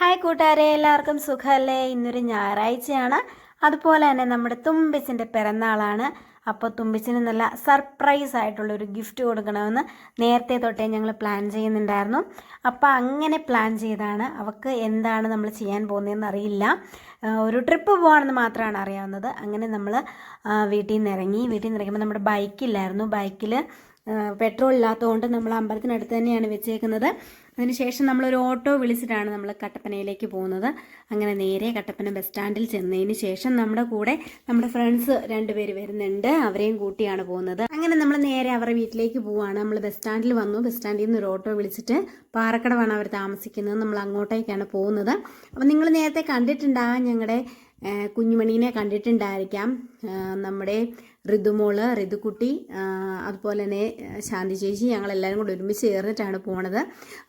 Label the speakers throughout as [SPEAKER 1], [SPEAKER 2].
[SPEAKER 1] Hi കൂട്ടുകാരെ, എല്ലാവർക്കും സുഖമല്ലേ? ഇന്നൊരു ഞായറാഴ്ചയാണ്. അതുപോലെ തന്നെ നമ്മുടെ തുമ്പിച്ചിൻ്റെ പിറന്നാളാണ്. അപ്പോൾ തുമ്പിച്ചിന് നല്ല സർപ്രൈസ് ആയിട്ടുള്ളൊരു ഗിഫ്റ്റ് കൊടുക്കണമെന്ന് നേരത്തെ തൊട്ടേ ഞങ്ങൾ പ്ലാൻ ചെയ്യുന്നുണ്ടായിരുന്നു. അപ്പോൾ അങ്ങനെ പ്ലാൻ ചെയ്താണ്. അവൾക്ക് എന്താണ് നമ്മൾ ചെയ്യാൻ പോകുന്നതെന്ന് അറിയില്ല. ഒരു ട്രിപ്പ് പോകാണെന്ന് മാത്രമാണ് അറിയാവുന്നത്. അങ്ങനെ നമ്മൾ വീട്ടിൽ നിന്ന് ഇറങ്ങുമ്പോൾ നമ്മുടെ ബൈക്കില്ലായിരുന്നു. ബൈക്കിൽ പെട്രോൾ ഇല്ലാത്തതുകൊണ്ട് നമ്മൾ അമ്പലത്തിനടുത്ത് തന്നെയാണ് വെച്ചേക്കുന്നത്. അതിനുശേഷം നമ്മളൊരു ഓട്ടോ വിളിച്ചിട്ടാണ് നമ്മൾ കട്ടപ്പനയിലേക്ക് പോകുന്നത്. അങ്ങനെ നേരെ കട്ടപ്പന ബസ് സ്റ്റാൻഡിൽ ചെന്നതിന് ശേഷം നമ്മുടെ കൂടെ നമ്മുടെ ഫ്രണ്ട്സ് 2 പേര് വരുന്നുണ്ട്. അവരെയും കൂട്ടിയാണ് പോകുന്നത്. അങ്ങനെ നമ്മൾ നേരെ അവരുടെ വീട്ടിലേക്ക് പോവുകയാണ്. നമ്മൾ ബസ് സ്റ്റാൻഡിൽ വന്നു. ബസ് സ്റ്റാൻഡിൽ നിന്ന് ഒരു ഓട്ടോ വിളിച്ചിട്ട് പാറക്കടവാണ് അവർ താമസിക്കുന്നത്. നമ്മൾ അങ്ങോട്ടേക്കാണ് പോകുന്നത്. അപ്പം നിങ്ങൾ നേരത്തെ കണ്ടിട്ടുണ്ടാകാം, ഞങ്ങളുടെ കുഞ്ഞുമണീനെ കണ്ടിട്ടുണ്ടായിരിക്കാം. നമ്മുടെ ഋതുമോള്, ഋതുക്കുട്ടി, അതുപോലെ തന്നെ ശാന്തി ചേച്ചി, ഞങ്ങളെല്ലാവരും കൂടി ഒരുമിച്ച് ചേർന്നിട്ടാണ് പോണത്.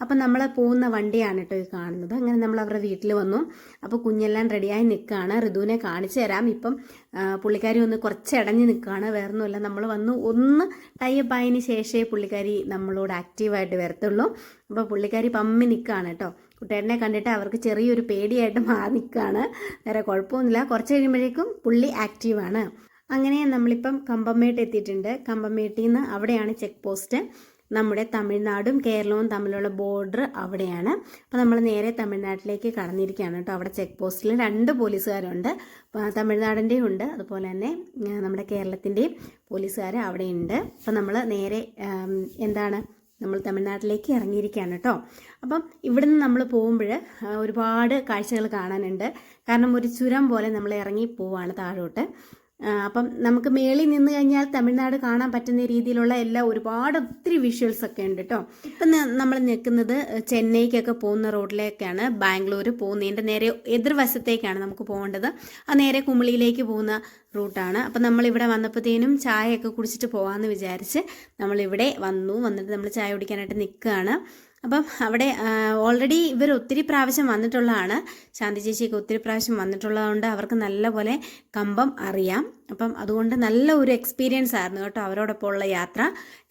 [SPEAKER 1] അപ്പം നമ്മൾ പോകുന്ന വണ്ടിയാണ് കേട്ടോ ഈ കാണുന്നത്. അങ്ങനെ നമ്മൾ അവരുടെ വീട്ടിൽ വന്നു. അപ്പോൾ കുഞ്ഞെല്ലാം റെഡിയായി നിൽക്കുകയാണ്. ഋതുവിനെ കാണിച്ചു തരാം. ഇപ്പം പുള്ളിക്കാരി ഒന്ന് കുറച്ച് ഇടഞ്ഞ് നിൽക്കുകയാണ്. വേറൊന്നുമില്ല, നമ്മൾ വന്ന് ഒന്ന് ടൈപ്പ് ആയതിന് ശേഷമേ പുള്ളിക്കാരി നമ്മളോട് ആക്റ്റീവായിട്ട് വരത്തുള്ളൂ. അപ്പോൾ പുള്ളിക്കാരി പമ്മി നിൽക്കുകയാണ് കേട്ടോ. കുട്ടേട്ടനെ കണ്ടിട്ട് അവർക്ക് ചെറിയൊരു പേടിയായിട്ട് മാറി നിൽക്കുകയാണ്. വേറെ കുഴപ്പമൊന്നുമില്ല. കുറച്ച് കഴിയുമ്പോഴേക്കും പുള്ളി ആക്റ്റീവാണ്. അങ്ങനെ നമ്മളിപ്പം കമ്പംമേട്ട് എത്തിയിട്ടുണ്ട്. കമ്പംമേട്ടിൽ നിന്ന് അവിടെയാണ് ചെക്ക് പോസ്റ്റ്. നമ്മുടെ തമിഴ്നാടും കേരളവും തമ്മിലുള്ള ബോർഡർ അവിടെയാണ്. അപ്പോൾ നമ്മൾ നേരെ തമിഴ്നാട്ടിലേക്ക് കടന്നിരിക്കുകയാണ് കേട്ടോ. അവിടെ ചെക്ക് പോസ്റ്റിൽ 2 പോലീസുകാരുണ്ട്. തമിഴ്നാടിൻ്റെയും ഉണ്ട്, അതുപോലെ തന്നെ നമ്മുടെ കേരളത്തിൻ്റെയും പോലീസുകാർ അവിടെയുണ്ട്. അപ്പോൾ നമ്മൾ നേരെ നമ്മൾ തമിഴ്നാട്ടിലേക്ക് ഇറങ്ങിയിരിക്കുകയാണ് കേട്ടോ. അപ്പം ഇവിടുന്ന് നമ്മൾ പോകുമ്പോൾ ഒരുപാട് കാഴ്ചകൾ കാണാനുണ്ട്. കാരണം ഒരു ചുരം പോലെ നമ്മൾ ഇറങ്ങി പോവാണ് താഴോട്ട്. അപ്പം നമുക്ക് മേളിൽ നിന്ന് കഴിഞ്ഞാൽ തമിഴ്നാട് കാണാൻ പറ്റുന്ന രീതിയിലുള്ള ഒത്തിരി വിഷ്വൽസ് ഒക്കെ ഉണ്ട് കേട്ടോ. ഇപ്പം നമ്മൾ നിൽക്കുന്നത് ചെന്നൈക്കൊക്കെ പോകുന്ന റോഡിലേക്കാണ്. ബാംഗ്ലൂർ പോകുന്നതിൻ്റെ നേരെ എതിർവശത്തേക്കാണ് നമുക്ക് പോകേണ്ടത്. ആ നേരെ കുമളിയിലേക്ക് പോകുന്ന റൂട്ടാണ്. അപ്പം നമ്മളിവിടെ വന്നപ്പോഴത്തേനും ചായയൊക്കെ കുടിച്ചിട്ട് പോകാമെന്ന് വിചാരിച്ച് നമ്മളിവിടെ വന്നിട്ട് നമ്മൾ ചായ കുടിക്കാനായിട്ട് നിൽക്കുകയാണ്. അപ്പം അവിടെ ഓൾറെഡി ഇവർ ഒത്തിരി പ്രാവശ്യം വന്നിട്ടുള്ളതാണ്. ശാന്തി ചേച്ചിയൊക്കെ ഒത്തിരി പ്രാവശ്യം വന്നിട്ടുള്ളതുകൊണ്ട് അവർക്ക് നല്ലപോലെ കമ്പം അറിയാം. അപ്പം അതുകൊണ്ട് നല്ല ഒരു എക്സ്പീരിയൻസ് ആയിരുന്നു കേട്ടോ അവരോടൊപ്പം ഉള്ള യാത്ര.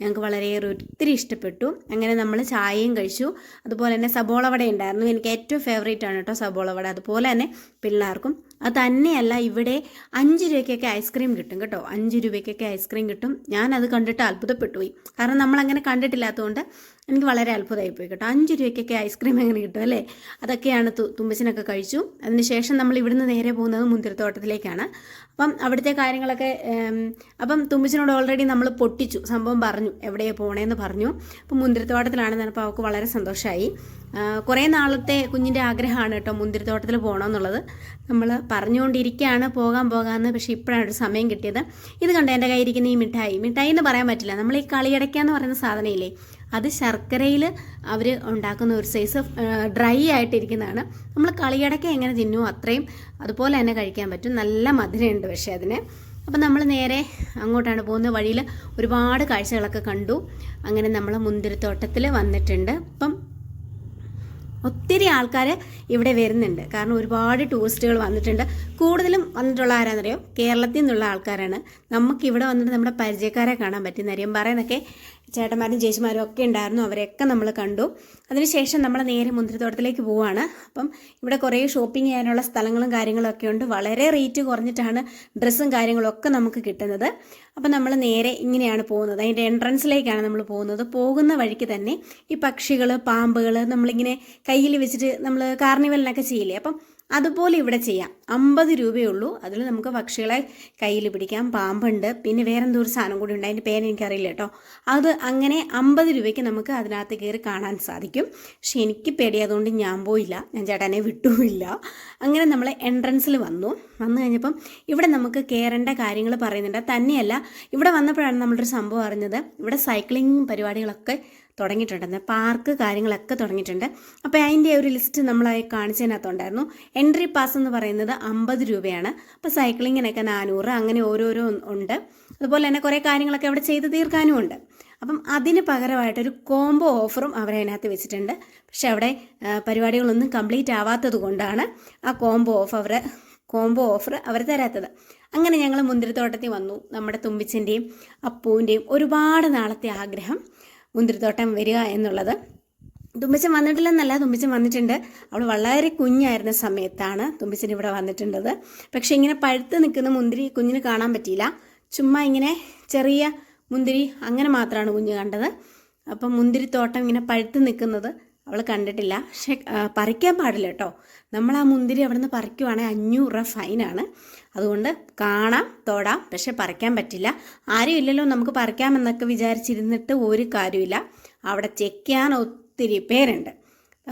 [SPEAKER 1] ഞങ്ങൾക്ക് വളരെയേറെ ഒത്തിരി ഇഷ്ടപ്പെട്ടു. അങ്ങനെ നമ്മൾ ചായയും കഴിച്ചു. അതുപോലെ തന്നെ സബോള വട ഉണ്ടായിരുന്നു. എനിക്ക് ഏറ്റവും ഫേവറേറ്റ് ആണ് കേട്ടോ സബോള വട. അതുപോലെ തന്നെ പിള്ളേർക്കും. അത് തന്നെയല്ല, ഇവിടെ 5 രൂപയ്ക്കൊക്കെ ഐസ്ക്രീം കിട്ടും കേട്ടോ. 5 രൂപയ്ക്കൊക്കെ ഐസ്ക്രീം കിട്ടും. ഞാനത് കണ്ടിട്ട് അത്ഭുതപ്പെട്ടു പോയി. കാരണം നമ്മളങ്ങനെ കണ്ടിട്ടില്ലാത്തതുകൊണ്ട് എനിക്ക് വളരെ അത്ഭുതമായി പോയി കേട്ടോ. 5 രൂപയ്ക്കൊക്കെ ഐസ്ക്രീം എങ്ങനെ കിട്ടും അല്ലേ? അതൊക്കെയാണ് തുമ്പച്ചിനൊക്കെ കഴിച്ചു. അതിനുശേഷം നമ്മൾ ഇവിടുന്ന് നേരെ പോകുന്നത് മുന്തിരിത്തോട്ടത്തിലേക്കാണ്. അപ്പം അവിടുത്തെ കാര്യങ്ങളൊക്കെ തുമ്പച്ചിനോട് ഓൾറെഡി നമ്മൾ പൊട്ടിച്ചു, സംഭവം പറഞ്ഞു, എവിടെയാണ് പോകണേന്ന് പറഞ്ഞു. അപ്പം മുന്തിരിത്തോട്ടത്തിലാണെന്ന് പറഞ്ഞപ്പോൾ അവൾക്ക് വളരെ സന്തോഷമായി. കുറേ നാളത്തെ കുഞ്ഞിൻ്റെ ആഗ്രഹമാണ് കേട്ടോ മുന്തിരിത്തോട്ടത്തിൽ പോകണമെന്നുള്ളത്. നമ്മൾ പറഞ്ഞുകൊണ്ടിരിക്കുകയാണ് പോകാമെന്ന്. പക്ഷേ ഇപ്പോഴാണ് ഒരു സമയം കിട്ടിയത്. ഇത് കണ്ടോ എൻ്റെ കയ്യിരിക്കുന്ന ഈ മിഠായി എന്ന് പറയാൻ പറ്റില്ല. നമ്മൾ ഈ കളിയടയ്ക്കാന്ന് പറയുന്ന സാധനമില്ലേ, അത് ശർക്കരയിൽ അവർ ഉണ്ടാക്കുന്ന ഒരു സൈസ് ഡ്രൈ ആയിട്ടിരിക്കുന്നതാണ്. നമ്മൾ കളിയടയ്ക്ക എങ്ങനെ തിന്നുമോ അത്രയും അതുപോലെ തന്നെ കഴിക്കാൻ പറ്റും. നല്ല മധുരമുണ്ട് പക്ഷേ അതിന്. അപ്പം നമ്മൾ നേരെ അങ്ങോട്ടാണ് പോകുന്നത്. വഴിയിൽ ഒരുപാട് കാഴ്ചകളൊക്കെ കണ്ടു. അങ്ങനെ നമ്മൾ മുന്തിരിത്തോട്ടത്തിൽ വന്നിട്ടുണ്ട്. അപ്പം ഒത്തിരി ആൾക്കാർ ഇവിടെ വരുന്നുണ്ട്. കാരണം ഒരുപാട് ടൂറിസ്റ്റുകൾ വന്നിട്ടുണ്ട്. കൂടുതലും വന്നിട്ടുള്ള ആരാന്നറിയോ? കേരളത്തിൽ നിന്നുള്ള ആൾക്കാരാണ്. നമുക്കിവിടെ വന്നിട്ട് നമ്മുടെ പരിചയക്കാരെ കാണാൻ പറ്റി. നരിയമ്പാറയെന്നൊക്കെ ചേട്ടന്മാരും ചേച്ചിമാരും ഒക്കെ ഉണ്ടായിരുന്നു. അവരെയൊക്കെ നമ്മൾ കണ്ടു. അതിനുശേഷം നമ്മൾ നേരെ മുന്തിരിത്തോട്ടത്തിലേക്ക് പോവുകയാണ്. അപ്പം ഇവിടെ കുറേ ഷോപ്പിംഗ് ചെയ്യാനുള്ള സ്ഥലങ്ങളും കാര്യങ്ങളൊക്കെ ഉണ്ട്. വളരെ റേറ്റ് കുറഞ്ഞിട്ടാണ് ഡ്രസ്സും കാര്യങ്ങളും ഒക്കെ നമുക്ക് കിട്ടുന്നത്. അപ്പം നമ്മൾ നേരെ ഇങ്ങനെയാണ് പോകുന്നത്. അതിൻ്റെ എൻട്രൻസിലേക്കാണ് നമ്മൾ പോകുന്നത്. പോകുന്ന വഴിക്ക് തന്നെ ഈ പക്ഷികൾ, പാമ്പുകൾ നമ്മളിങ്ങനെ കയ്യിൽ വെച്ചിട്ട് നമ്മൾ കാർണിവലിനൊക്കെ ചെയ്യില്ലേ, അപ്പം അതുപോലെ ഇവിടെ ചെയ്യാം. 50 രൂപയുള്ളൂ. അതിൽ നമുക്ക് പക്ഷികളെ കയ്യിൽ പിടിക്കാം. പാമ്പുണ്ട്, പിന്നെ വേറെന്തോ ഒരു സാധനം കൂടി ഉണ്ട്, അതിൻ്റെ പേര് എനിക്കറിയില്ല കേട്ടോ. അത് അങ്ങനെ 50 രൂപയ്ക്ക് നമുക്ക് അതിനകത്ത് കയറി കാണാൻ സാധിക്കും. പക്ഷെ എനിക്ക് പേടിയായതുകൊണ്ട് ഞാൻ പോയില്ല, ഞാൻ ചേട്ടനെ വിട്ടുമില്ല. അങ്ങനെ നമ്മൾ എൻട്രൻസിൽ വന്നു കഴിഞ്ഞപ്പം ഇവിടെ നമുക്ക് കയറേണ്ട കാര്യങ്ങൾ പറയുന്നുണ്ട്. തന്നെയല്ല, ഇവിടെ വന്നപ്പോഴാണ് നമ്മളൊരു സംഭവം അറിഞ്ഞത്. ഇവിടെ സൈക്ലിംഗ് പരിപാടികളൊക്കെ തുടങ്ങിയിട്ടുണ്ടെന്ന്, പാർക്ക് കാര്യങ്ങളൊക്കെ തുടങ്ങിയിട്ടുണ്ട്. അപ്പോൾ അതിൻ്റെ ഒരു ലിസ്റ്റ് നമ്മൾ കാണിച്ചതിനകത്തുണ്ടായിരുന്നു. എൻട്രി പാസ് എന്ന് പറയുന്നത് 50 രൂപയാണ്. അപ്പോൾ സൈക്ലിങ്ങിനൊക്കെ 400, അങ്ങനെ ഓരോരോ ഉണ്ട്. അതുപോലെ തന്നെ കുറേ കാര്യങ്ങളൊക്കെ അവിടെ ചെയ്ത് തീർക്കാനും ഉണ്ട്. അപ്പം അതിന് പകരമായിട്ടൊരു കോംബോ ഓഫറും അവരതിനകത്ത് വെച്ചിട്ടുണ്ട്. പക്ഷെ അവിടെ പരിപാടികളൊന്നും കംപ്ലീറ്റ് ആവാത്തത് കൊണ്ടാണ് ആ കോംബോ ഓഫർ അവർ തരാത്തത്. അങ്ങനെ ഞങ്ങൾ മുന്തിരിത്തോട്ടത്തിൽ വന്നു. നമ്മുടെ തുമ്പിച്ചിൻ്റെയും അപ്പൂവിൻ്റെയും ഒരുപാട് നാളത്തെ ആഗ്രഹം മുന്തിരിത്തോട്ടം വരിക എന്നുള്ളത്. തുമ്പിച്ചൻ വന്നിട്ടില്ലെന്നല്ല, തുമ്പിച്ചൻ വന്നിട്ടുണ്ട്. അവൾ വളരെ കുഞ്ഞായിരുന്ന സമയത്താണ് തുമ്പിച്ചൻ ഇവിടെ വന്നിട്ടുള്ളത്. പക്ഷെ ഇങ്ങനെ പഴുത്ത് നിൽക്കുന്ന മുന്തിരി കുഞ്ഞിന് കാണാൻ പറ്റിയില്ല. ചുമ്മാ ഇങ്ങനെ ചെറിയ മുന്തിരി അങ്ങനെ മാത്രമാണ് കുഞ്ഞ് കണ്ടത്. അപ്പം മുന്തിരിത്തോട്ടം ഇങ്ങനെ പഴുത്ത് നിൽക്കുന്നത് അവൾ കണ്ടിട്ടില്ല. പക്ഷെ പറിക്കാൻ പാടില്ല കേട്ടോ. നമ്മൾ ആ മുന്തിരി അവിടെ നിന്ന് പറിക്കുവാണെങ്കിൽ 500 രൂപ ഫൈനാണ്. അതുകൊണ്ട് കാണാം, തൊടാം, പക്ഷെ പറിക്കാൻ പറ്റില്ല. ആരും ഇല്ലല്ലോ നമുക്ക് പറിക്കാമെന്നൊക്കെ വിചാരിച്ചിരുന്നിട്ട് ഒരു കാര്യമില്ല. അവിടെ ചെക്ക് ചെയ്യാൻ ഒത്തിരി പേരുണ്ട്.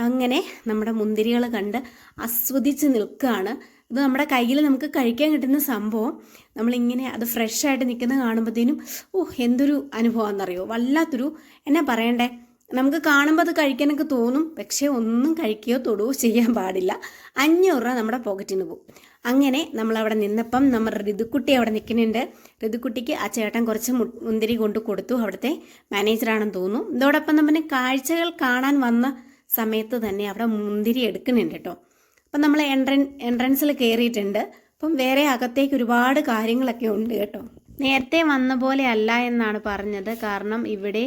[SPEAKER 1] അങ്ങനെ നമ്മുടെ മുന്തിരികൾ കണ്ട് ആസ്വദിച്ച് നിൽക്കുകയാണ്. ഇത് നമ്മുടെ കയ്യിൽ നമുക്ക് കഴിക്കാൻ കിട്ടുന്ന സംഭവം നമ്മളിങ്ങനെ അത് ഫ്രഷായിട്ട് നിൽക്കുന്നത് കാണുമ്പോഴത്തേനും എന്തൊരു അനുഭവമാണെന്നറിയോ, വല്ലാത്തൊരു എന്നാ പറയണ്ടേ, നമുക്ക് കാണുമ്പോൾ അത് കഴിക്കാനൊക്കെ തോന്നും. പക്ഷേ ഒന്നും കഴിക്കുകയോ തൊടുകയോ ചെയ്യാൻ പാടില്ല. 500 രൂപ നമ്മുടെ പോക്കറ്റിന് പോകും. അങ്ങനെ നമ്മളവിടെ നിന്നപ്പം നമ്മുടെ ഋതുക്കുട്ടി അവിടെ നിൽക്കുന്നുണ്ട്. ഋതുക്കുട്ടിക്ക് ആ ചേട്ടൻ കുറച്ച് മുന്തിരി കൊണ്ട് കൊടുത്തു. അവിടുത്തെ മാനേജറാണെന്ന് തോന്നുന്നു. ഇതോടൊപ്പം നമ്മുടെ കാഴ്ചകൾ കാണാൻ വന്ന സമയത്ത് തന്നെ അവിടെ മുന്തിരി എടുക്കുന്നുണ്ട് കേട്ടോ. അപ്പം നമ്മൾ എൻട്രൻസിൽ കയറിയിട്ടുണ്ട്. അപ്പം വേറെ അകത്തേക്ക് ഒരുപാട് കാര്യങ്ങളൊക്കെ ഉണ്ട് കേട്ടോ. നേരത്തെ വന്ന പോലെ അല്ല എന്നാണ് പറഞ്ഞത്. കാരണം ഇവിടെ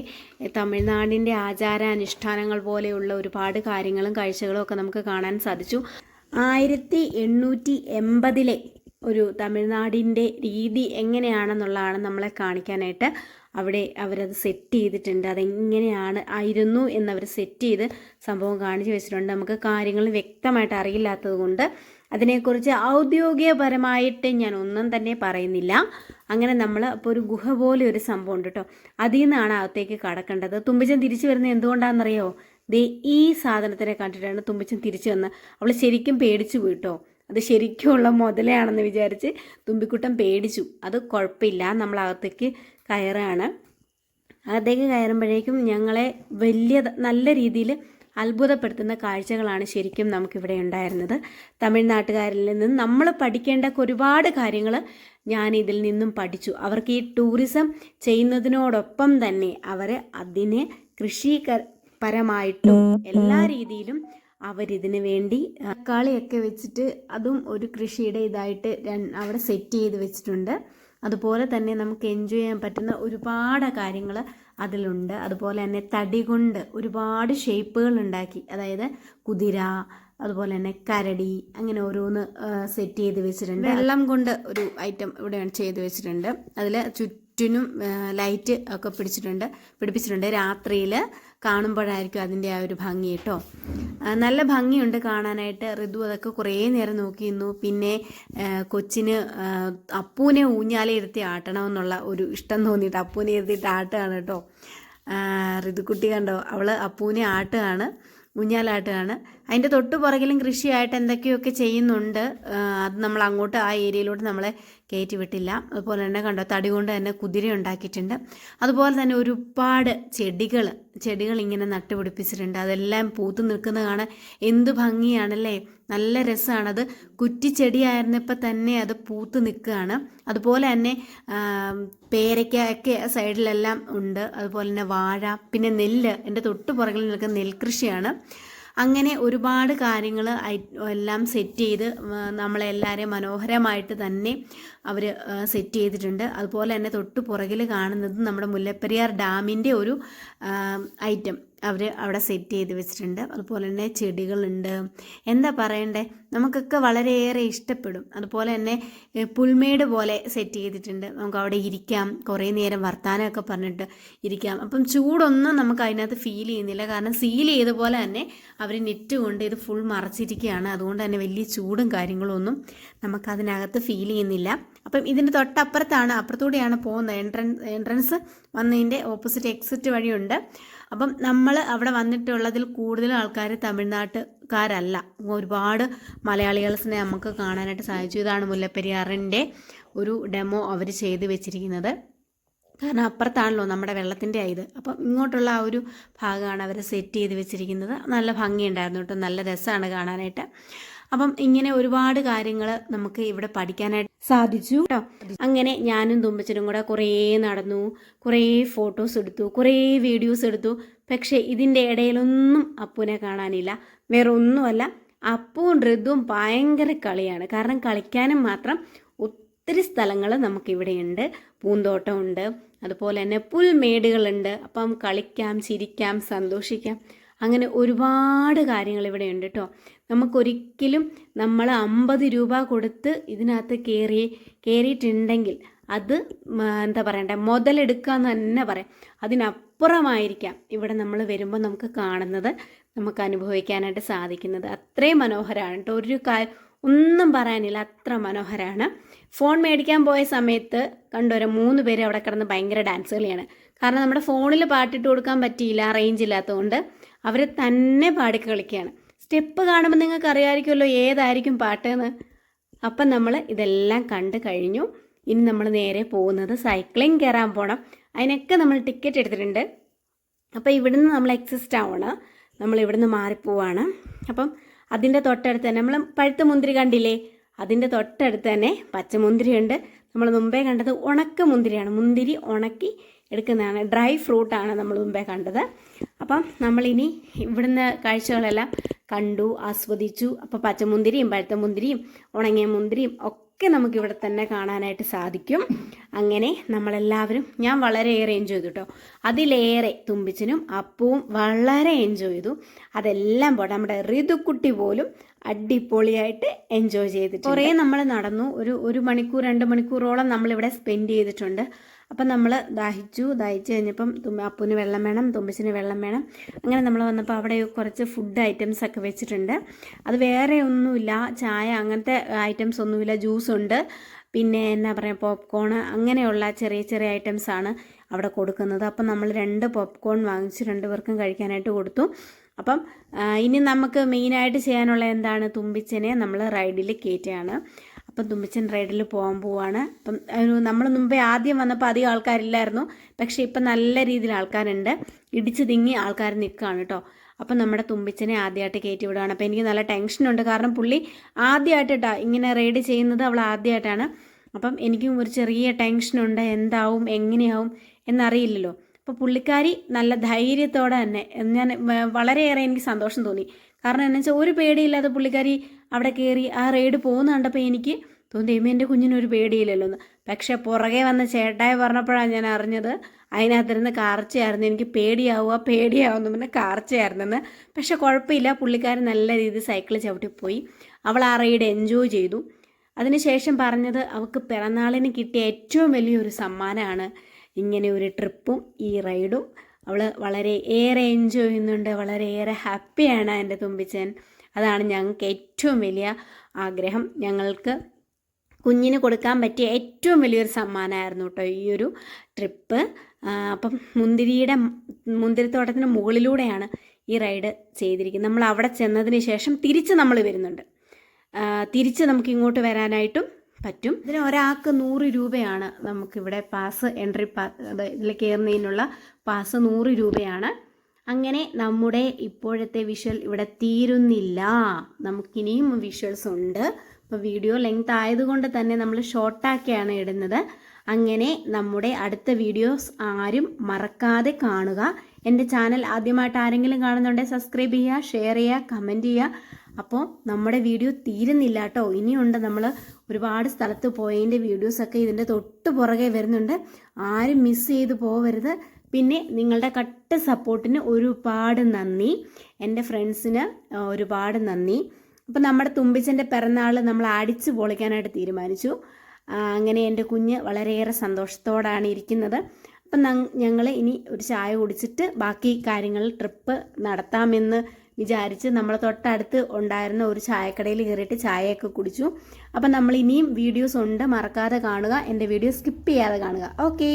[SPEAKER 1] തമിഴ്നാടിൻ്റെ ആചാരാനുഷ്ഠാനങ്ങൾ പോലെയുള്ള ഒരുപാട് കാര്യങ്ങളും കാഴ്ചകളും ഒക്കെ നമുക്ക് കാണാൻ സാധിച്ചു. 1880 ഒരു തമിഴ്നാടിൻ്റെ രീതി എങ്ങനെയാണെന്നുള്ളതാണ് നമ്മളെ കാണിക്കാനായിട്ട് അവിടെ അവരത് സെറ്റ് ചെയ്തിട്ടുണ്ട്. ആയിരുന്നു എന്നവർ സെറ്റ് ചെയ്ത് സംഭവം കാണിച്ചു വെച്ചിട്ടുണ്ട്. നമുക്ക് കാര്യങ്ങൾ വ്യക്തമായിട്ട് അറിയില്ലാത്തത് കൊണ്ട് അതിനെക്കുറിച്ച് ഔദ്യോഗികപരമായിട്ട് ഞാൻ ഒന്നും തന്നെ പറയുന്നില്ല. അങ്ങനെ നമ്മൾ അപ്പോൾ ഒരു ഗുഹ പോലെ ഒരു സംഭവം ഉണ്ട് കേട്ടോ. അതിൽ നിന്നാണ് അകത്തേക്ക് കടക്കേണ്ടത്. തുമ്പിച്ചൻ തിരിച്ചു വരുന്നത് എന്തുകൊണ്ടാണെന്നറിയോ? ഈ സാധനത്തിനെ കണ്ടിട്ടാണ് തുമ്പിച്ചൻ തിരിച്ചു വന്ന്. അവൾ ശരിക്കും പേടിച്ചു പോയിട്ടോ. അത് ശരിക്കുമുള്ള മുതലയാണെന്ന് വിചാരിച്ച് തുമ്പിക്കുട്ടൻ പേടിച്ചു. അത് കുഴപ്പമില്ല, നമ്മൾ അകത്തേക്ക് കയറാണ്. അകത്തേക്ക് കയറുമ്പോഴേക്കും ഞങ്ങളെ നല്ല രീതിയിൽ അത്ഭുതപ്പെടുത്തുന്ന കാഴ്ചകളാണ് ശരിക്കും നമുക്കിവിടെ ഉണ്ടായിരുന്നത്. തമിഴ്നാട്ടുകാരിൽ നിന്ന് നമ്മൾ പഠിക്കേണ്ട ഒരുപാട് കാര്യങ്ങൾ ഞാൻ ഇതിൽ നിന്നും പഠിച്ചു. അവർക്ക് ഈ ടൂറിസം ചെയ്യുന്നതിനോടൊപ്പം തന്നെ അവർ അതിനെ കൃഷിപരമായിട്ടും എല്ലാ രീതിയിലും അവരിതിന് വേണ്ടി തക്കാളിയൊക്കെ വെച്ചിട്ട് അതും ഒരു കൃഷിയുടെ ഇതായിട്ട് അവിടെ സെറ്റ് ചെയ്ത് വെച്ചിട്ടുണ്ട്. അതുപോലെ തന്നെ നമുക്ക് എൻജോയ് ചെയ്യാൻ പറ്റുന്ന ഒരുപാട് കാര്യങ്ങൾ അതിലുണ്ട്. അതുപോലെ തന്നെ തടി കൊണ്ട് ഒരുപാട് ഷേപ്പുകൾ ഉണ്ടാക്കി, അതായത് കുതിര, അതുപോലെ തന്നെ കരടി, അങ്ങനെ ഓരോന്ന് സെറ്റ് ചെയ്ത് വെച്ചിട്ടുണ്ട്. വെള്ളം കൊണ്ട് ഒരു ഐറ്റം ഇവിടെ ചെയ്ത് വെച്ചിട്ടുണ്ട്. അതിൽ ചുറ്റിനും ലൈറ്റ് ഒക്കെ പിടിപ്പിച്ചിട്ടുണ്ട്. രാത്രിയിൽ കാണുമ്പോഴായിരിക്കും അതിൻ്റെ ആ ഒരു ഭംഗി കേട്ടോ. നല്ല ഭംഗിയുണ്ട് കാണാനായിട്ട്. ഋതു അതൊക്കെ കുറേ നേരം നോക്കി നിന്നു. പിന്നെ കൊച്ചിന് അപ്പൂനെ ഊഞ്ഞാലെ ഇരുത്തി ആട്ടണമെന്നുള്ള ഒരു ഇഷ്ടം തോന്നിയിട്ട് അപ്പൂനെ ഇരുത്തിയിട്ട് ആട്ടുകയാണ് കേട്ടോ. ഋതുക്കുട്ടി കണ്ടോ, അവൾ അപ്പൂനെ ആട്ടുകയാണ്, ഊഞ്ഞാലാട്ടുകയാണ്. അതിൻ്റെ തൊട്ട് പുറകിലും കൃഷിയായിട്ട് എന്തൊക്കെയൊക്കെ ചെയ്യുന്നുണ്ട്. അത് നമ്മൾ അങ്ങോട്ട് ആ ഏരിയയിലോട്ട് നമ്മളെ കയറ്റി വിട്ടില്ല. അതുപോലെ തന്നെ കണ്ടോ, തടി കൊണ്ട് തന്നെ കുതിര ഉണ്ടാക്കിയിട്ടുണ്ട്. അതുപോലെ തന്നെ ഒരുപാട് ചെടികൾ ഇങ്ങനെ നട്ടുപിടിപ്പിച്ചിട്ടുണ്ട്. അതെല്ലാം പൂത്ത് നിൽക്കുന്ന കാണാൻ എന്ത് ഭംഗിയാണല്ലേ, നല്ല രസമാണത്. കുറ്റിച്ചെടിയായിരുന്നപ്പോൾ തന്നെ അത് പൂത്ത് നിൽക്കുകയാണ്. അതുപോലെ തന്നെ പേരയ്ക്കൊക്കെ സൈഡിലെല്ലാം ഉണ്ട്. അതുപോലെ തന്നെ വാഴ, പിന്നെ നെല്ല്, എൻ്റെ തൊട്ട് പുറകിൽ നിൽക്കുന്ന നെൽകൃഷിയാണ്. അങ്ങനെ ഒരുപാട് കാര്യങ്ങൾ എല്ലാം സെറ്റ് ചെയ്ത് നമ്മളെല്ലാവരെയും മനോഹരമായിട്ട് തന്നെ അവർ സെറ്റ് ചെയ്തിട്ടുണ്ട്. അതുപോലെ തന്നെ തൊട്ട് പുറകിൽ കാണുന്നത് നമ്മുടെ മുല്ലപ്പെരിയാർ ഡാമിൻ്റെ ഒരു ഐറ്റം അവർ അവിടെ സെറ്റ് ചെയ്ത് വെച്ചിട്ടുണ്ട്. അതുപോലെ തന്നെ ചെടികളുണ്ട്, എന്താ പറയണ്ടേ, നമുക്കൊക്കെ വളരെയേറെ ഇഷ്ടപ്പെടും. അതുപോലെ തന്നെ പുൽമേട് പോലെ സെറ്റ് ചെയ്തിട്ടുണ്ട്. നമുക്ക് അവിടെ ഇരിക്കാം, കുറേ നേരം വർത്താനമൊക്കെ പറഞ്ഞിട്ട് ഇരിക്കാം. അപ്പം ചൂടൊന്നും നമുക്ക് അതിനകത്ത് ഫീൽ ചെയ്യുന്നില്ല. കാരണം സീൽ ചെയ്ത പോലെ തന്നെ അവർ നെറ്റ് കൊണ്ട് ഇത് ഫുൾ മറച്ചിരിക്കുകയാണ്. അതുകൊണ്ട് തന്നെ വലിയ ചൂടും കാര്യങ്ങളും ഒന്നും നമുക്കതിനകത്ത് ഫീൽ ചെയ്യുന്നില്ല. അപ്പം ഇതിൻ്റെ തൊട്ടപ്പുറത്താണ്, അപ്പുറത്തൂടെയാണ് പോകുന്നത്. എൻട്രൻസ് വന്നതിൻ്റെ ഓപ്പോസിറ്റ് എക്സിറ്റ് വഴിയുണ്ട്. അപ്പം നമ്മൾ അവിടെ വന്നിട്ടുള്ളതിൽ കൂടുതൽ ആൾക്കാർ തമിഴ്നാട്ടുകാരല്ല, ഒരുപാട് മലയാളികളെ നമുക്ക് കാണാനായിട്ട് സാധിച്ചു. ഇതാണ് മുല്ലപ്പെരിയാറിൻ്റെ ഒരു ഡെമോ അവർ ചെയ്ത് വെച്ചിരിക്കുന്നത്. കാരണം അപ്പുറത്താണല്ലോ നമ്മുടെ വെള്ളത്തിൻ്റെ ഇത്. അപ്പം ഇങ്ങോട്ടുള്ള ആ ഒരു ഭാഗമാണ് അവർ സെറ്റ് ചെയ്ത് വെച്ചിരിക്കുന്നത്. നല്ല ഭംഗിയുണ്ടായിരുന്നു കേട്ടോ, നല്ല രസമാണ് കാണാനായിട്ട്. അപ്പം ഇങ്ങനെ ഒരുപാട് കാര്യങ്ങൾ നമുക്ക് ഇവിടെ പഠിക്കാനായിട്ട് സാധിച്ചു കേട്ടോ. അങ്ങനെ ഞാനും തുമ്പച്ചനും കൂടെ കുറേ നടന്നു, കുറേ ഫോട്ടോസ് എടുത്തു, കുറേ വീഡിയോസ് എടുത്തു. പക്ഷേ ഇതിൻ്റെ ഇടയിലൊന്നും അപ്പൂനെ കാണാനില്ല. വേറെ ഒന്നുമല്ല, അപ്പവും ഋതുവും ഭയങ്കര കളിയാണ്. കാരണം കളിക്കാനും മാത്രം ഒത്തിരി സ്ഥലങ്ങൾ നമുക്കിവിടെയുണ്ട്. പൂന്തോട്ടമുണ്ട്, അതുപോലെ തന്നെ പുൽമേടുകളുണ്ട്. അപ്പം കളിക്കാം, ചിരിക്കാം, സന്തോഷിക്കാം. അങ്ങനെ ഒരുപാട് കാര്യങ്ങൾ ഇവിടെ ഉണ്ട് കേട്ടോ. നമുക്കൊരിക്കലും നമ്മൾ 50 രൂപ കൊടുത്ത് ഇതിനകത്ത് കയറിയിട്ടുണ്ടെങ്കിൽ അത് എന്താ പറയണ്ടേ, മുതലെടുക്കാന്ന് തന്നെ പറയാം. അതിനപ്പുറമായിരിക്കാം ഇവിടെ നമ്മൾ വരുമ്പോൾ നമുക്ക് കാണുന്നത്, നമുക്ക് അനുഭവിക്കാനായിട്ട് സാധിക്കുന്നത്. അത്രയും മനോഹരമാണ് കേട്ടോ. ഒന്നും പറയാനില്ല, അത്ര മനോഹരമാണ്. ഫോൺ മേടിക്കാൻ പോയ സമയത്ത് കണ്ടോരോ 3 പേര് അവിടെ കിടന്ന് ഭയങ്കര ഡാൻസ് കളിയാണ്. കാരണം നമ്മുടെ ഫോണിൽ പാട്ടിട്ട് കൊടുക്കാൻ പറ്റിയില്ല, റേഞ്ച് ഇല്ലാത്തതുകൊണ്ട് അവർ തന്നെ പാടി കളിക്കുകയാണ്. സ്റ്റെപ്പ് കാണുമ്പോൾ നിങ്ങൾക്ക് അറിയാമായിരിക്കുമല്ലോ ഏതായിരിക്കും പാട്ടെന്ന്. അപ്പം നമ്മൾ ഇതെല്ലാം കണ്ട് കഴിഞ്ഞു. ഇനി നമ്മൾ നേരെ പോകുന്നത് സൈക്ലിംഗ് കയറാൻ പോകണം. അതിനൊക്കെ നമ്മൾ ടിക്കറ്റ് എടുത്തിട്ടുണ്ട്. അപ്പോൾ ഇവിടുന്ന് നമ്മൾ എക്സിസ്റ്റ് ആവണം, നമ്മൾ ഇവിടുന്ന് മാറിപ്പോവാണ്. അപ്പം അതിൻ്റെ തൊട്ടടുത്ത് തന്നെ നമ്മൾ പഴുത്ത മുന്തിരി കണ്ടില്ലേ, അതിൻ്റെ തൊട്ടടുത്ത് തന്നെ പച്ചമുന്തിരിയുണ്ട്. നമ്മൾ മുമ്പേ കണ്ടത് ഉണക്ക മുന്തിരിയാണ്. മുന്തിരി ഉണക്കി എടുക്കുന്നതാണ്, ഡ്രൈ ഫ്രൂട്ടാണ് നമ്മൾ മുമ്പേ കണ്ടത്. അപ്പം നമ്മളിനി ഇവിടുന്ന് കാഴ്ചകളെല്ലാം കണ്ടു, ആസ്വദിച്ചു. അപ്പോൾ പച്ചമുന്തിരിയും പഴുത്ത മുന്തിരിയും ഉണങ്ങിയ മുന്തിരിയും ഒക്കെ നമുക്കിവിടെ തന്നെ കാണാനായിട്ട് സാധിക്കും. അങ്ങനെ നമ്മളെല്ലാവരും, ഞാൻ വളരെയേറെ എൻജോയ് ചെയ്തു കേട്ടോ. അതിലേറെ തുമ്പിച്ചനും അപ്പവും വളരെ എൻജോയ് ചെയ്തു. അതെല്ലാം പോട്ടെ, നമ്മുടെ ഋതുക്കുട്ടി പോലും അടിപൊളിയായിട്ട് എൻജോയ് ചെയ്തിട്ട് കുറേ നമ്മൾ നടന്നു. ഒരു മണിക്കൂർ 2 മണിക്കൂറോളം നമ്മളിവിടെ സ്പെൻഡ് ചെയ്തിട്ടുണ്ട്. അപ്പം നമ്മൾ ദാഹിച്ചു കഴിഞ്ഞപ്പം അപ്പൂന് വെള്ളം വേണം, തുമ്പിച്ചിന് വെള്ളം വേണം. അങ്ങനെ നമ്മൾ വന്നപ്പോൾ അവിടെ കുറച്ച് ഫുഡ് ഐറ്റംസ് ഒക്കെ വെച്ചിട്ടുണ്ട്. അത് വേറെ ഒന്നുമില്ല, ചായ അങ്ങനത്തെ ഐറ്റംസ് ഒന്നുമില്ല, ജ്യൂസുണ്ട്, പിന്നെ എന്നാ പറയുക പോപ്കോൺ, അങ്ങനെയുള്ള ചെറിയ ചെറിയ ഐറ്റംസാണ് അവിടെ കൊടുക്കുന്നത്. അപ്പം നമ്മൾ 2 പോപ്കോൺ വാങ്ങിച്ച് 2 പേർക്കും കഴിക്കാനായിട്ട് കൊടുത്തു. അപ്പം ഇനി നമുക്ക് മെയിനായിട്ട് ചെയ്യാനുള്ള എന്താണ്, തുമ്പിച്ചനെ നമ്മൾ റൈഡിൽ കയറ്റുകയാണ്. അപ്പം തുമ്പിച്ചൻ റൈഡിൽ പോകാൻ പോവാണ്. അപ്പം നമ്മൾ മുമ്പേ ആദ്യം വന്നപ്പോൾ അധികം ആൾക്കാരില്ലായിരുന്നു, പക്ഷേ ഇപ്പം നല്ല രീതിയിൽ ആൾക്കാരുണ്ട്, ഇടിച്ച് തിങ്ങി ആൾക്കാർ നിൽക്കുകയാണ് കേട്ടോ. അപ്പം നമ്മുടെ തുമ്പിച്ചനെ ആദ്യമായിട്ട് കയറ്റി വിടുകയാണ്. അപ്പോൾ എനിക്ക് നല്ല ടെൻഷനുണ്ട്, കാരണം പുള്ളി ആദ്യമായിട്ടാണ് ഇങ്ങനെ റൈഡ് ചെയ്യുന്നത്, അവൾ ആദ്യമായിട്ടാണ്. അപ്പം എനിക്കും ഒരു ചെറിയ ടെൻഷനുണ്ട്, എന്താവും എങ്ങനെയാവും എന്നറിയില്ലല്ലോ. അപ്പോൾ പുള്ളിക്കാരി നല്ല ധൈര്യത്തോടെ തന്നെ, ഞാൻ വളരെയേറെ എനിക്ക് സന്തോഷം തോന്നി. കാരണം എന്നു വെച്ചാൽ ഒരു പേടിയില്ലാതെ പുള്ളിക്കാരി അവിടെ കയറി ആ റൈഡ് പോകുന്ന കണ്ടപ്പോൾ എനിക്ക് തോന്നി എൻ്റെ കുഞ്ഞിനൊരു പേടിയില്ലല്ലോ എന്ന്. പക്ഷേ പുറകെ വന്ന ചേട്ടായി പറഞ്ഞപ്പോഴാണ് ഞാൻ അറിഞ്ഞത് അതിനകത്തിരുന്ന് കാർച്ചയായിരുന്നു. എനിക്ക് പേടിയാവുമെന്ന് പിന്നെ കാർച്ചയായിരുന്നെന്ന്. പക്ഷെ കുഴപ്പമില്ല, പുള്ളിക്കാരൻ നല്ല രീതിയിൽ സൈക്കിൾ ചവിട്ടിപ്പോയി. അവൾ ആ റൈഡ് എൻജോയ് ചെയ്തു. അതിനുശേഷം പറഞ്ഞത് അവൾക്ക് പിറന്നാളിന് കിട്ടിയ ഏറ്റവും വലിയൊരു സമ്മാനമാണ് ഇങ്ങനെ ഒരു ട്രിപ്പും ഈ റൈഡും. അവൾ വളരെ ഏറെ എൻജോയ് ചെയ്യുന്നുണ്ട്, വളരെയേറെ ഹാപ്പിയാണ് എൻ്റെ തുമ്പിച്ചൻ. അതാണ് ഞങ്ങൾക്ക് ഏറ്റവും വലിയ ആഗ്രഹം. ഞങ്ങൾക്ക് കുഞ്ഞിന് കൊടുക്കാൻ പറ്റിയ ഏറ്റവും വലിയൊരു സമ്മാനമായിരുന്നു കേട്ടോ ഈ ഒരു ട്രിപ്പ്. അപ്പം മുന്തിരിത്തോട്ടത്തിന് മുകളിലൂടെയാണ് ഈ റൈഡ് ചെയ്തിരിക്കുന്നത്. നമ്മൾ അവിടെ ചെന്നതിന് ശേഷം തിരിച്ച് നമ്മൾ വരുന്നുണ്ട്. തിരിച്ച് നമുക്ക് ഇങ്ങോട്ട് വരാനായിട്ടും പറ്റും. ഇതിന് ഒരാൾക്ക് 100 രൂപയാണ് നമുക്കിവിടെ പാസ്, എൻട്രി ഇതിൽ കയറുന്നതിനുള്ള പാസ് 100 രൂപയാണ്. അങ്ങനെ നമ്മുടെ ഇപ്പോഴത്തെ വിഷ്വൽ ഇവിടെ തീരുന്നില്ല, നമുക്കിനിയും വിഷ്വൽസ് ഉണ്ട്. അപ്പോൾ വീഡിയോ ലെങ്ത് ആയതുകൊണ്ട് തന്നെ നമ്മൾ ഷോർട്ടാക്കിയാണ് ഇടുന്നത്. അങ്ങനെ നമ്മുടെ അടുത്ത വീഡിയോസ് ആരും മറക്കാതെ കാണുക. എൻ്റെ ചാനൽ ആദ്യമായിട്ട് ആരെങ്കിലും കാണുന്നുണ്ടെങ്കിൽ സബ്സ്ക്രൈബ് ചെയ്യുക, ഷെയർ ചെയ്യുക, കമൻറ്റ് ചെയ്യുക. അപ്പോൾ നമ്മുടെ വീഡിയോ തീരുന്നില്ല കേട്ടോ, ഇനിയുണ്ട്. നമ്മൾ ഒരുപാട് സ്ഥലത്ത് പോയതിൻ്റെ വീഡിയോസൊക്കെ ഇതിൻ്റെ തൊട്ട് പുറകെ വരുന്നുണ്ട്, ആരും മിസ് ചെയ്ത് പോകരുത്. പിന്നെ നിങ്ങളുടെ കട്ട സപ്പോർട്ടിന് ഒരുപാട് നന്ദി, എൻ്റെ ഫ്രണ്ട്സിന് ഒരുപാട് നന്ദി. അപ്പം നമ്മുടെ തുമ്പിച്ചൻ്റെ പിറന്നാൾ നമ്മൾ അടിച്ച് പൊളിക്കാനായിട്ട് തീരുമാനിച്ചു. അങ്ങനെ എൻ്റെ കുഞ്ഞ് വളരെയേറെ സന്തോഷത്തോടാണ് ഇരിക്കുന്നത്. അപ്പം ഞങ്ങൾ ഇനി ഒരു ചായ കുടിച്ചിട്ട് ബാക്കി കാര്യങ്ങൾ ട്രിപ്പ് നടത്താമെന്ന് വിചാരിച്ച് നമ്മൾ തൊട്ടടുത്ത് ഉണ്ടായിരുന്ന ഒരു ചായക്കടയിൽ കയറിയിട്ട് ചായയൊക്കെ കുടിച്ചു. അപ്പം നമ്മൾ ഇനിയും വീഡിയോസ് ഉണ്ട്, മറക്കാതെ കാണുക. എൻ്റെ വീഡിയോ സ്കിപ്പ് ചെയ്യാതെ കാണുക. ഓക്കേ.